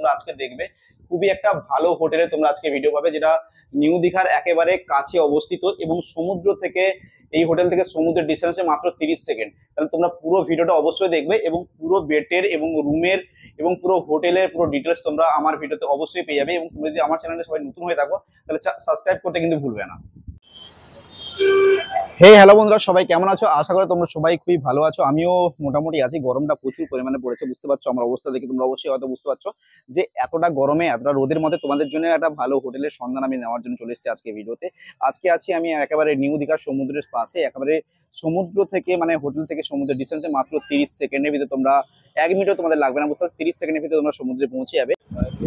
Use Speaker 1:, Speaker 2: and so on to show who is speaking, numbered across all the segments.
Speaker 1: তোমরা আজকে দেখবে। খুবই একটা ভালো হোটেলে তোমরা আজকে ভিডিও পাবে, যেটা নিউ দীঘার একেবারে কাছে অবস্থিত এবং সমুদ্র থেকে এই হোটেল থেকে সমুদ্রের ডিস্টেন্সে মাত্র 30 সেকেন্ড। তাহলে তোমরা পুরো ভিডিওটা অবশ্যই দেখবে এবং পুরো বেডের এবং রুমের এবং পুরো হোটেলের পুরো ডিটেলস তোমরা আমার ভিডিওতে অবশ্যই পেয়ে যাবে। এবং তুমি যদি আমার চ্যানেলে সবাই নতুন হয়ে থাকো তাহলে সাবস্ক্রাইব করতে কিন্তু ভুলবে না। হে হ্যালো বন্ধুরা, সবাই কেমন আছো? আশা করি তোমরা সবাই খুবই ভালো আছো। আমিও মোটামুটি আছি। গরমটা প্রচুর পরিমাণে পড়েছে, বুঝতে পারছো আমার অবস্থা দেখে তোমরা অবশ্যই হয়তো বুঝতে পারছো যে এতটা গরমে এতটা রোদের মধ্যে তোমাদের জন্য একটা ভালো হোটেলের সন্ধান আমি নেওয়ার জন্য চলে এসেছি আজকে ভিডিওতে। আজকে আছি আমি একেবারে নিউ দীঘার সমুদ্রের পাশে, একেবারে সমুদ্র থেকে মানে হোটেল থেকে সমুদ্রের ডিস্টেন্সে মাত্র 30 সেকেন্ডের ভিতরে, তোমরা 1 মিনিটও তোমাদের লাগবে না, বুঝতে পারছো 30 সেকেন্ডের ভিতরে তোমরা সমুদ্রে পৌঁছে যাবে।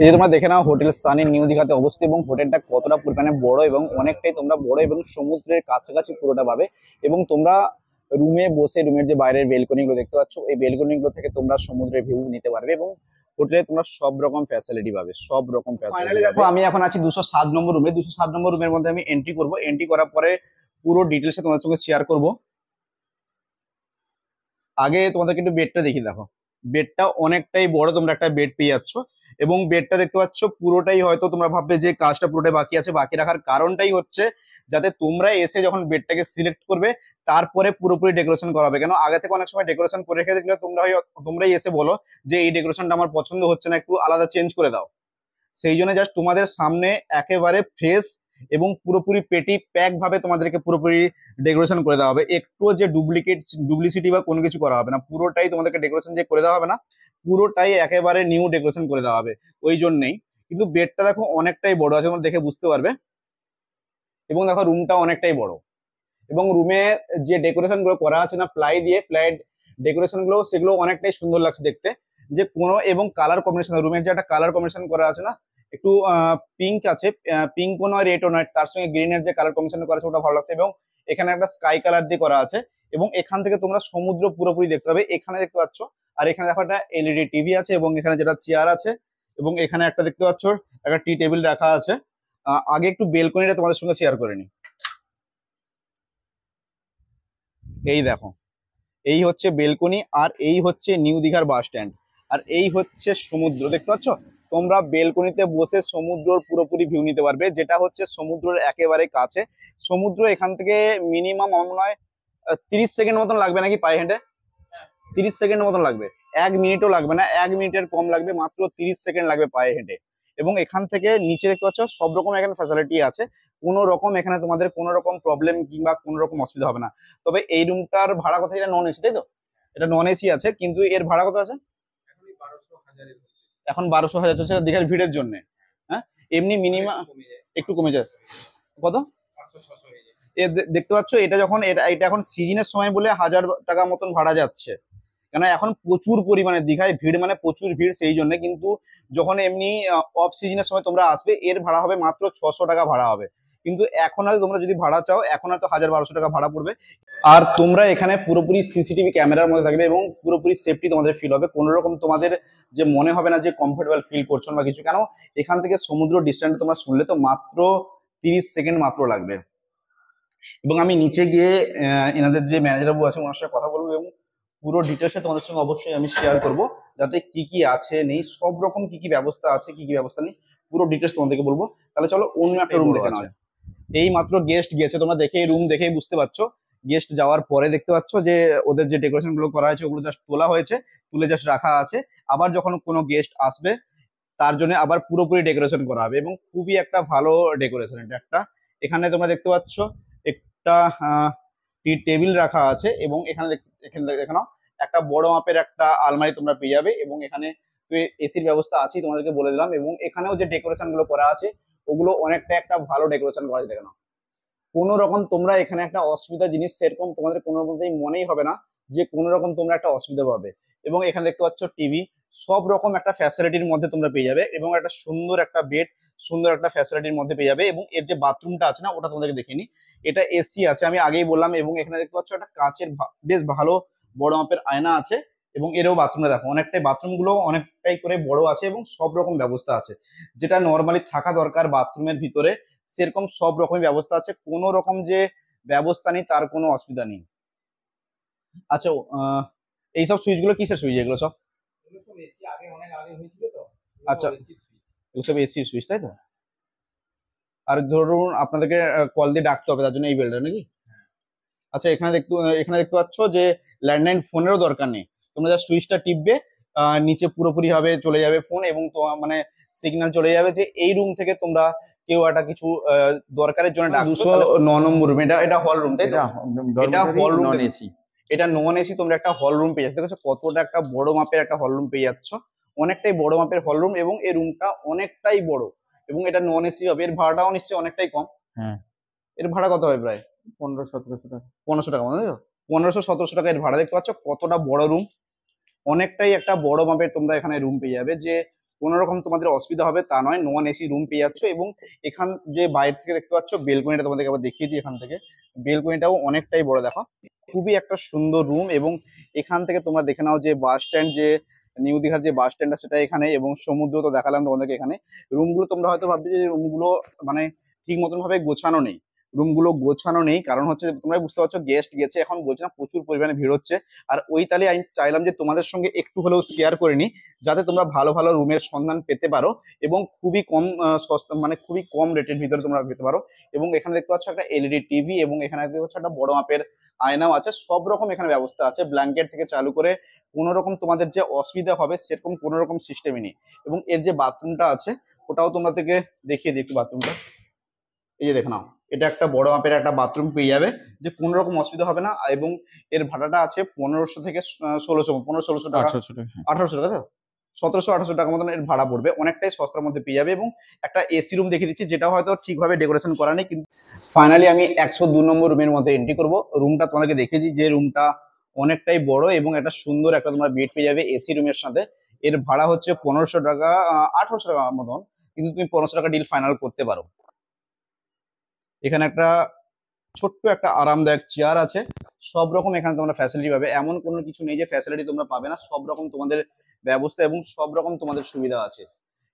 Speaker 1: এই যে তোমরা দেখে নাও হোটেল সানি নিউ দীঘাতে অবস্থিত এবং হোটেলটা কতটা পরিমাণে বড় এবং অনেকটাই তোমরা বড় এবং সমুদ্রের কাছাকাছি পুরোটা পাবে। এবং তোমরা রুমে বসে রুমের যে বাইরের বেলকনি গুলো দেখতে পাচ্ছ, এই বেলকনি গুলো থেকে তোমরা সমুদ্রের ভিউ নিতে পারবে এবং হোটেলে তোমরা সব রকম ফ্যাসিলিটি পাবে, সব রকম ফ্যাসিলিটি। দেখো আমি এখন আছি 207 নম্বর রুমে। 207 নম্বর রুমের মধ্যে আমি এন্ট্রি করব। এন্ট্রি করার পরে পুরো ডিটেলসে তোমাদের সঙ্গে শেয়ার করব। আগে তোমাদেরকে একটু বেডটা দেখিয়ে দেখো। বেডটা অনেকটাই বড়, তোমরা একটা বেড পেয়ে যাচ্ছ এবং বেডটা দেখতে পাচ্ছ পুরোটাই, হয়তো তোমরা ভাববে যে কাজটা পুরোটাই বাকি আছে। বাকি রাখার কারণটাই হচ্ছে যাতে তোমরা এসে যখন বেডটাকে সিলেক্ট করবে তারপরে পুরোপুরি ডেকোরেশন করা হবে। কেন আগে থেকে অনেক সময় ডেকোরেশন করে রেখে দেখলে তোমরাই এসে বলো যে এই ডেকোরেশনটা আমার পছন্দ হচ্ছে না, একটু আলাদা চেঞ্জ করে দাও। সেই জন্য জাস্ট তোমাদের সামনে একেবারে ফ্রেশ এবং পুরোপুরি পেটি প্যাক ভাবে তোমাদেরকে পুরোপুরি ডেকোরেশন করে দেওয়া হবে। একটু যে ডুপ্লিসিটি বা কোনো কিছু করা হবে না, পুরোটাই তোমাদেরকে ডেকোরেশন যে করে দেওয়া হবে না, পুরোটাই একেবারে নিউ ডেকোরেশন করে দেওয়া হবে। ওই জন্যই কিন্তু বেডটা দেখো অনেকটাই বড় আছে, তোমরা দেখে বুঝতে পারবে। এবং দেখো রুমটা অনেকটাই বড় এবং রুমে যে ডেকোরেশন গুলো করা আছে না প্লাই দিয়ে, প্লাই ডেকোরেশন গুলো সেগুলো অনেকটাই সুন্দর লাগছে দেখতে। যে কোনো এবং কালার কম্বিনেশন, রুমের যে একটা কালার কম্বিনেশন করা আছে না, একটু পিঙ্ক আছে, পিঙ্কও নয় রেডও নয়, তার সঙ্গে গ্রিনের যে কালার কম্বিনেশন করা আছে ওটা ভালো লাগছে। এবং এখানে একটা স্কাই কালার দিয়ে করা আছে এবং এখান থেকে তোমরা সমুদ্র পুরোপুরি দেখতে পাবে, এখানে দেখতে পাচ্ছ। আর এখানে দেখো একটা এলইডি টিভি আছে এবং এখানে যেটা চেয়ার আছে এবং এখানে একটা দেখতে পাচ্ছ একটা টি টেবিল রাখা আছে। আগে একটু বেলকনিটা তোমাদের সঙ্গে শেয়ার করে নি। এই দেখো, এই হচ্ছে বেলকনি আর এই হচ্ছে নিউ দীঘার বাস স্ট্যান্ড আর এই হচ্ছে সমুদ্র, দেখতে পাচ্ছ। তোমরা বেলকনিতে বসে সমুদ্রর পুরোপুরি ভিউ নিতে পারবে, যেটা হচ্ছে সমুদ্রের একেবারে কাছে। সমুদ্র এখান থেকে মিনিমাম মনে হয় 30 সেকেন্ড মতন লাগবে নাকি পায়ে হেঁটে? 30 সেকেন্ড মতন লাগবে, 1 মিনিটও লাগবে না, 1 মিনিটের কম লাগবে, মাত্র 30 সেকেন্ড লাগবে পায়ে হেঁটে। এবং এখান থেকে নিচে দেখতে পাচ্ছ সব রকম এখানে ফ্যাসিলিটি আছে, কোনো রকম এখানে তোমাদের কোনো রকম প্রবলেম কিংবা কোনো রকম অসুবিধা হবে না। তবে এই রুমটার ভাড়া কথা, এটা নন এসি তাই তো? এটা নন এসি আছে, কিন্তু এর ভাড়া কত আছে? এখন 1200 হাজার চলছে দীঘার ভিড়ের জন্য। হ্যাঁ, এমনি মিনিমাম একটু কমে যায়। কত? দেখতে পাচ্ছ এটা যখন এটা এটা এখন সিজনের সময় বলে 1000 টাকা মতন ভাড়া যাচ্ছে। কেন এখন প্রচুর পরিমাণে দীঘায় ভিড়, মানে প্রচুর ভিড়, সেই জন্য। কিন্তু যখন এমনি অফ সিজনের সময় তোমরা আসবে এর ভাড়া হবে মাত্র 600 টাকা ভাড়া হবে। কিন্তু এখন হয়তো তোমরা যদি ভাড়া চাও এখন হয়তো 1200 টাকা ভাড়া পড়বে। আর তোমরা এখানে পুরোপুরি সিসিটিভি ক্যামেরার মধ্যে থাকবে এবং পুরোপুরি সেফটি তোমাদের ফিল হবে। কোনো রকম তোমাদের যে মনে হবে না যে কমফোর্টেবল ফিল করছো বা কিছু। কেন এখান থেকে সমুদ্র ডিস্টেন্স তোমরা শুনলে তো মাত্র 30 সেকেন্ড মাত্র লাগবে। এবং আমি নিচে গিয়ে এনাদের যে ম্যানেজার বাবু আছে ওনার সাথে কথা বলবো এবং পুরো ডিটেলসে তোমাদের সঙ্গে অবশ্যই আমি শেয়ার করব, যাতে কি কি আছে নেই, সব রকম কি কি ব্যবস্থা আছে কি কি ব্যবস্থা নেই পুরো ডিটেলস তোমাদেরকে বলবো। তাহলে চলো অন্য একটা রুম দেখে নাও। এই মাত্র গেস্ট গেছে, তোমরা দেখে রুম দেখেই বুঝতে পারছো। গেস্ট যাওয়ার পরে দেখতে পাচ্ছ যে ওদের যে ডেকোরেশন গুলো করা হয়েছে ওগুলো জাস্ট তোলা হয়েছে, তুলে জাস্ট রাখা আছে। আবার যখন কোনো গেস্ট আসবে তার জন্য আবার পুরোপুরি ডেকোরেশন করা হবে এবং খুবই একটা ভালো ডেকোরেশন এটা একটা। এখানে তোমরা দেখতে পাচ্ছ একটা টি টেবিল রাখা আছে এবং এখানে দেখে নাও একটা বড় মাপের একটা আলমারি তোমরা পেয়ে যাবে। এবং এখানে এসির ব্যবস্থা আছে তোমাদেরকে বলে দিলাম। এবং এখানেও যে ডেকোরেশন গুলো করা আছে ওগুলো অনেকটা একটা ভালো ডেকোরেশন করা আছে, দেখে নাও। কোনো রকম তোমরা এখানে একটা অসুবিধা জিনিস সেরকম তোমাদের কোনো রকমই মনেই হবে না যে কোনো রকম তোমরা একটা অসুবিধা পাবে। এবং এখানে দেখতে পাচ্ছ টিভি, সব রকম একটা ফ্যাসিলিটির মধ্যে তোমরা পেয়ে যাবে এবং একটা সুন্দর একটা বেড, সুন্দর একটা ফ্যাসিলিটির মধ্যে পেয়ে যাবে। এবং এর যে বাথরুমটা আছে না ওটা তোমাদেরকে দেখিনি, এটা এসি আছে আমি আগেই বললাম। এবং এখানে দেখতে পাচ্ছ একটা কাচের বেশ ভালো বড় মাপের আয়না আছে এবং এরও বাথরুমে দেখো অনেকটাই, বাথরুম গুলো অনেকটাই করে বড় আছে এবং সব রকম ব্যবস্থা আছে যেটা নর্মালি থাকা দরকার বাথরুমের ভিতরে, সেরকম সব রকমের ব্যবস্থা আছে। কোনো রকম যে ব্যবস্থা নেই তার কোনো অসুবিধা নেই। আচ্ছা এইসব সুইচ গুলো কিসের সুইচ? এগুলো সব আচ্ছা, এগুলো সব এসির সুইচ তাই তো? আর ধরুন আপনাদেরকে কল দিয়ে ডাকতে হবে, তার জন্য এই বেলটা নাকি? আচ্ছা, এখানে দেখতে পাচ্ছ যে ল্যান্ডলাইন ফোনেরও দরকার নেই, তোমরা যা সুইচটা টিপবে নিচে পুরোপুরি ভাবে চলে যাবে ফোন, এবং তো মানে সিগন্যাল চলে যাবে যে এই রুম থেকে তোমরা কেউ একটা কিছু দরকারের জন্য ডাকছো। 209 নম্বর রুম, এটা হল রুম তাই তো? এটা হল রুম, নন এসি। এটা নন এসি, তোমরা একটা হল রুম পেয়ে যাচ্ছ। দেখছো কতটা একটা বড় মাপের একটা হল রুম পেয়ে যাচ্ছ, অনেকটাই বড় মাপের হল রুম, এবং এই রুমটা অনেকটাই বড়, এবং এটা নন এসি হবে। এর ভাড়াটাও নিশ্চয়ই অনেকটাই কম। হ্যাঁ, এর ভাড়া কত হবে? প্রায় 1500-1700 টাকা। 1500 টাকা মানে 1500-1700 টাকা এর ভাড়া। দেখতে পাচ্ছ কতটা বড় রুম, অনেকটাই একটা বড় মাপের তোমরা এখানে রুম পেয়ে যাবে, যে কোনো রকম তোমাদের অসুবিধা হবে তা নয়, নন এসি রুম পেয়ে যাচ্ছ। এবং এখান যে বাইরে থেকে দেখতে পাচ্ছ বেলকনিটা, তোমাদেরকে আবার দেখিয়ে দিই এখান থেকে, বেলকনিটাও অনেকটাই বড়। দেখো খুবই একটা সুন্দর রুম, এবং এখান থেকে তোমরা দেখে নাও যে বাস স্ট্যান্ড, যে নিউ দীঘার যে বাস স্ট্যান্ড সেটা এখানে, এবং সমুদ্র তো দেখালাম তোমাদেরকে এখানে। রুমগুলো তোমরা হয়তো ভাববে যে রুমগুলো মানে ঠিক মতন ভাবে গোছানো নেই, রুমগুলো গোছানো নেই, কারণ হচ্ছে তোমরা বুঝতে পারছো গেস্ট গেছে, এখন বলছে না প্রচুর পরিমাণে ভিড় হচ্ছে। আর ওই তালে আমি চাইলাম যে তোমাদের সঙ্গে একটু হলেও শেয়ার করে নিই, যাতে তোমরা ভালো ভালো রুমের সন্ধান পেতে পারো, এবং খুবই কম সস্তা, মানে খুবই কম রেটের ভিতরে তোমরা পেতে পারো। এবং এখানে দেখতে পাচ্ছ একটা এলইডি টিভি, এবং এখানে দেখতে পাচ্ছ একটা বড় মাপের আয়নাও আছে। সব রকম এখানে ব্যবস্থা আছে, ব্ল্যাঙ্কেট থেকে চালু করে কোনো রকম তোমাদের যে অসুবিধা হবে সেরকম কোনো রকম সিস্টেমই নেই। এবং এর যে বাথরুমটা আছে ওটাও তোমাদেরকে দেখিয়ে দিই একটু বাথরুমটা। এই যে দেখে নাও, এটা একটা বড় মাপের একটা বাথরুম পেয়ে যাবে, যে কোনো রকম অসুবিধা হবে না। এবং এর ভাড়াটা আছে 1500 থেকে 1600, 1500-1600 টাকা, 1800 টাকা, 1700-1800 টাকা মতন এর ভাড়া পড়বে, অনেকটাই সস্তার মধ্যে পেয়ে যাবে। এবং একটা এসি রুম দেখিয়ে দিচ্ছি, যেটা হয়তো ঠিকভাবে ডেকোরেশন করা নেই, কিন্তু ফাইনালি আমি 102 নম্বর রুমের মধ্যে এন্ট্রি করবো। রুমটা তোমাদেরকে দেখিয়ে দিই যে রুমটা অনেকটাই বড়, এবং একটা সুন্দর একটা তোমরা বেড পেয়ে যাবে এসি রুমের সাথে। এর ভাড়া হচ্ছে 1500 টাকা, 1800 টাকা মতন, কিন্তু তুমি 1500 টাকা ডিল ফাইনাল করতে পারো। এখানে একটা ছোট্ট একটা আরামদায়ক চেয়ার আছে, সব রকম এখানে তোমরা ফ্যাসিলিটি পাবে, এমন কোনো কিছু নেই যে ফ্যাসিলিটি তোমরা পাবে না, সব রকম তোমাদের ব্যবস্থা এবং সব রকম তোমাদের সুবিধা আছে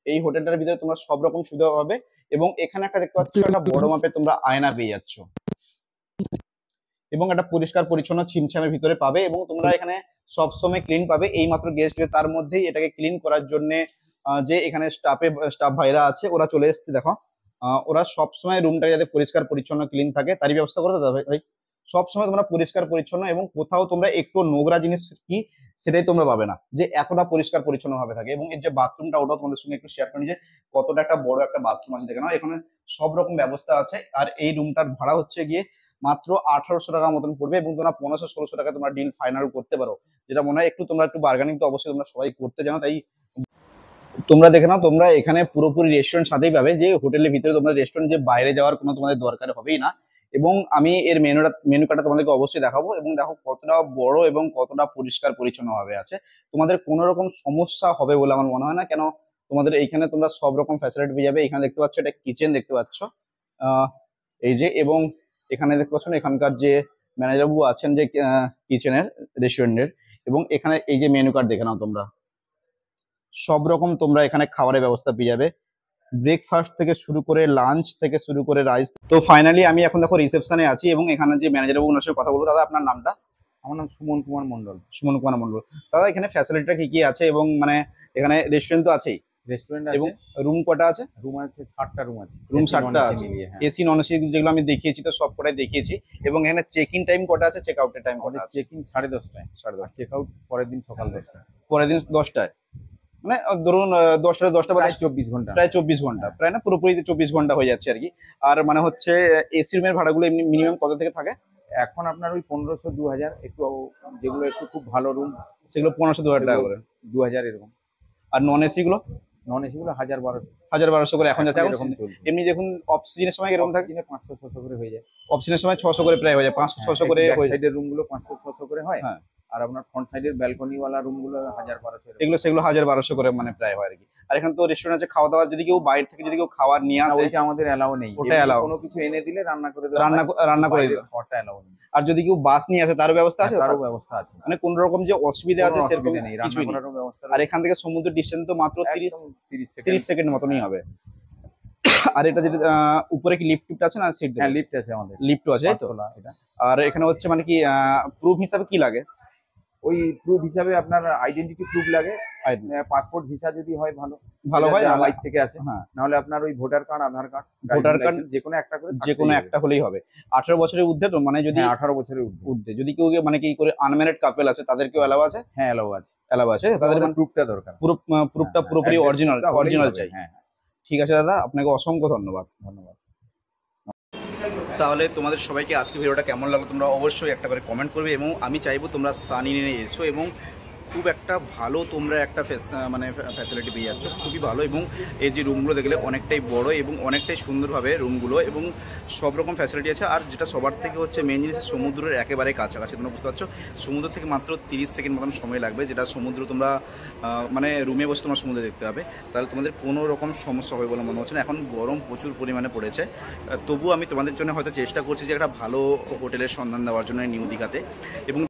Speaker 1: এই হোটেলটার ভিতরে, তোমরা সব রকম সুবিধা পাবে। এবং এখানে একটা দেখতে পাচ্ছ একটা বড় মাপের তোমরা আয়না পেয়ে যাচ্ছ, এবং একটা পরিষ্কার পরিচ্ছন্ন ছিমছামের ভিতরে পাবে, এবং তোমরা এখানে সবসময় ক্লিন পাবে। এই মাত্র গেস্ট তার মধ্যেই এটাকে ক্লিন করার জন্য যে এখানে স্টাফ ভাইরা আছে ওরা চলে এসছে। দেখো ওরা সবসময় রুমটা যাতে পরিষ্কার পরিচ্ছন্ন ক্লিন থাকে তারই ব্যবস্থা করে দেবে ভাই। সবসময় তোমরা পরিষ্কার পরিচ্ছন্ন, এবং কোথাও তোমরা একটু নোংরা জিনিস কি সেটাই তোমরা পাবে না, যে এতটা পরিষ্কার পরিচ্ছন্ন ভাবে থাকে। এবং এর যে বাথরুমটা ওটাও তোমাদের সঙ্গে একটু শেয়ার করি, যে কতটা একটা বড় একটা বাথরুম আছে দেখে নাও, এখানে সব রকম ব্যবস্থা আছে। আর এই রুমটার ভাড়া হচ্ছে গিয়ে মাত্র 1800 টাকা মতন পড়বে, এবং তোমরা 1500-1600 টাকা তোমরা ডিল ফাইনাল করতে পারো, যেটা মনে হয় তোমরা একটু বার্গেনিং তো অবশ্যই তোমরা সবাই করতে জানো। তাই তোমরা দেখে নাও, তোমরা এখানে পুরোপুরি রেস্টুরেন্ট সাথেই পাবে, যে হোটেলের ভিতরে তোমরা রেস্টুরেন্ট যে বাইরে যাওয়ার কোনো তোমাদের দরকার হবেই না। এবং আমি এর মেনু কার্ডটা তোমাদেরকে অবশ্যই দেখাবো, এবং দেখো কতটা বড় এবং কতটা পরিষ্কার পরিচ্ছন্ন ভাবে আছে। তোমাদের কোনো রকম সমস্যা হবে বলে আমার মনে হয় না, কেন তোমাদের এইখানে তোমরা সব রকম ফ্যাসিলিটি পেয়ে যাবে। এখানে দেখতে পাচ্ছ এটা কিচেন দেখতে পাচ্ছ, এই যে, এবং এখানে দেখতে পাচ্ছ এখানকার যে ম্যানেজার বাবু আছেন যে কিচেনের রেস্টুরেন্টের, এবং এখানে এই যে মেনু কার্ড দেখে নাও তোমরা, সব রকম তোমরা এখানে খাবারের ব্যবস্থা পেয়ে যাবে, ব্রেকফাস্ট থেকে শুরু করে লাঞ্চ থেকে শুরু করে রাইস। তো ফাইনালি আমি এখন দেখো রিসেপশনে আছি, এবং এখানে যে ম্যানেজার বাবু ওনার সঙ্গে কথা বলবো। দাদা আপনার নামটা?
Speaker 2: আমার নাম সুমন কুমার মন্ডল।
Speaker 1: সুমন কুমার মন্ডল। দাদা এখানে ফ্যাসিলিটিটা কি কি আছে, এবং মানে এখানে রেস্টুরেন্ট তো আছেই,
Speaker 2: রেস্টুরেন্ট
Speaker 1: এবং
Speaker 2: আছে,
Speaker 1: রুম কটা আছে?
Speaker 2: রুম আছে 60টা রুম আছে।
Speaker 1: রুম 60টা আছে, এসি নন এসি যেগুলো আমি দেখিয়েছি তো সব কটাই দেখিয়েছি। এবং এখানে চেক ইন টাইম কটা আছে, চেক আউটের টাইম কটা আছে?
Speaker 2: চেক ইন 10:30টায়, 10:30, চেক আউট পরের দিন সকাল 10টায়।
Speaker 1: পরের দিন 10টায়, মানে ধরুন 10টা
Speaker 2: প্রায় 24 ঘন্টা,
Speaker 1: প্রায় 24 ঘন্টা, প্রায় না পুরোপুরি 24 ঘন্টা হয়ে যাচ্ছে আর কি। আর মানে হচ্ছে এসি রুমের ভাড়াগুলো এমনি মিনিমাম কত থেকে থাকে?
Speaker 2: এখন আপনার ওই 1500-2000, একটু যেগুলো একটু খুব ভালো রুম
Speaker 1: সেগুলো 1500-2000 টাকা করে,
Speaker 2: 2000 এরকম।
Speaker 1: আর নন এসি গুলো?
Speaker 2: নন এসি গুলো 1000-1200,
Speaker 1: 1000-1200 করে এখন যাচ্ছে।
Speaker 2: এরকম চলছে।
Speaker 1: এমনি যখন অফ সিজনের সময় এরকম থাকে,
Speaker 2: 500-600 করে হয়ে যায়।
Speaker 1: অফ সিজনের সময় 600 করে প্রায় হয়ে যায়, 500-600 করে
Speaker 2: ব্যাক
Speaker 1: হয়ে যায়।
Speaker 2: সাইডের রুম গুলো 500-600 করে হয়।
Speaker 1: হ্যাঁ,
Speaker 2: আর আপনার ফ্রন্ট সাইডের ব্যালকনি ওয়ালা রুম গুলো 1000-1200,
Speaker 1: এগুলো সেগুলো 1000-1200 করে মানে প্রায় হয় আর কি। আর এখানে তো রেস্টুরেন্ট আছে, খাওয়া দাওয়ার যদি কেউ বাইরে থেকে যদি কেউ খাবার নিয়ে আসে,
Speaker 2: ওইটা আমাদের এলাও নেই।
Speaker 1: ওটা এলাও,
Speaker 2: কোনো কিছু এনে দিলে রান্না করে দেওয়া,
Speaker 1: রান্না করে দিও,
Speaker 2: খাওয়াটা এলাও নেই।
Speaker 1: আর যদি কেউ বাস নিয়ে আসে তারও ব্যবস্থা আছে?
Speaker 2: তারও ব্যবস্থা আছে,
Speaker 1: মানে কোন রকম যে অসুবিধা আছে সেরকম
Speaker 2: নেই,
Speaker 1: কিছুই
Speaker 2: রান্না
Speaker 1: নেই।
Speaker 2: করারও ব্যবস্থা।
Speaker 1: আর এখান থেকে সমুদ্র ডিস্টেন্স তো মাত্র 30 সেকেন্ড মতনই হবে। আর এটা যেটা উপরে কি লিফট আছে না সিট?
Speaker 2: হ্যাঁ, লিফট আছে, আমাদের
Speaker 1: লিফটও আছে তো।
Speaker 2: এটা।
Speaker 1: আর এখানে হচ্ছে মানে কি প্রুফ হিসাবে কি লাগে?
Speaker 2: ওই প্রুফ হিসাবে আপনার আইডেন্টিটি প্রুফ লাগে, পাসপোর্ট ভিসা যদি হয় ভালো
Speaker 1: ভালো হয়,
Speaker 2: বাইক থেকে আসে।
Speaker 1: হ্যাঁ,
Speaker 2: নাহলে আপনার ওই ভোটার কার্ড, আধার কার্ড,
Speaker 1: ভোটার কার্ড
Speaker 2: যে কোনো একটা করে
Speaker 1: যে কোনো একটা হলেই হবে। 18 বছরের ঊর্ধ্বে তো, মানে যদি
Speaker 2: 18 বছরের
Speaker 1: ঊর্ধ্বে যদি কেউ মানে কি করে আনম্যারিড কাপল আছে তাদেরকেও অ্যালাউ আছে?
Speaker 2: হ্যাঁ অ্যালাউ আছে,
Speaker 1: অ্যালাউ আছে। তাদের মানে
Speaker 2: প্রুফটা দরকার,
Speaker 1: প্রুফটা পুরোপুরি অরিজিনাল চাই।
Speaker 2: হ্যাঁ।
Speaker 1: ঠিক আছে দাদা, আপনাকে অসংখ্য ধন্যবাদ।
Speaker 2: ধন্যবাদ।
Speaker 1: তাহলে তোমাদের সবাইকে আজকে ভিডিওটা কেমন লাগলো তোমরা অবশ্যই একটা করে কমেন্ট করবে, এবং আমি চাইবো তোমরা সানি নিয়ে এসো, এবং খুব একটা ভালো তোমরা একটা মানে ফ্যাসিলিটি পেয়ে যাচ্ছ, খুবই ভালো। এবং এই যে রুমগুলো দেখলে অনেকটাই বড় এবং অনেকটাই সুন্দরভাবে রুমগুলো, এবং সব রকম ফ্যাসিলিটি আছে। আর যেটা সবার থেকে হচ্ছে মেন জিনিস, সমুদ্রের একেবারে কাছাকাছি, তোমরা বুঝতে পারছো। সমুদ্র থেকে মাত্র 30 সেকেন্ড মতন সময় লাগবে, যেটা সমুদ্র তোমরা মানে রুমে বসে তোমরা সমুদ্র দেখতে পাবে। তাহলে তোমাদের কোনো রকম সমস্যা হবে বলে মনে হচ্ছে না। এখন গরম প্রচুর পরিমাণে পড়েছে, তবুও আমি তোমাদের জন্য হয়তো চেষ্টা করছি যে একটা ভালো হোটেলের সন্ধান দেওয়ার জন্য নিউ দীঘাতে। এবং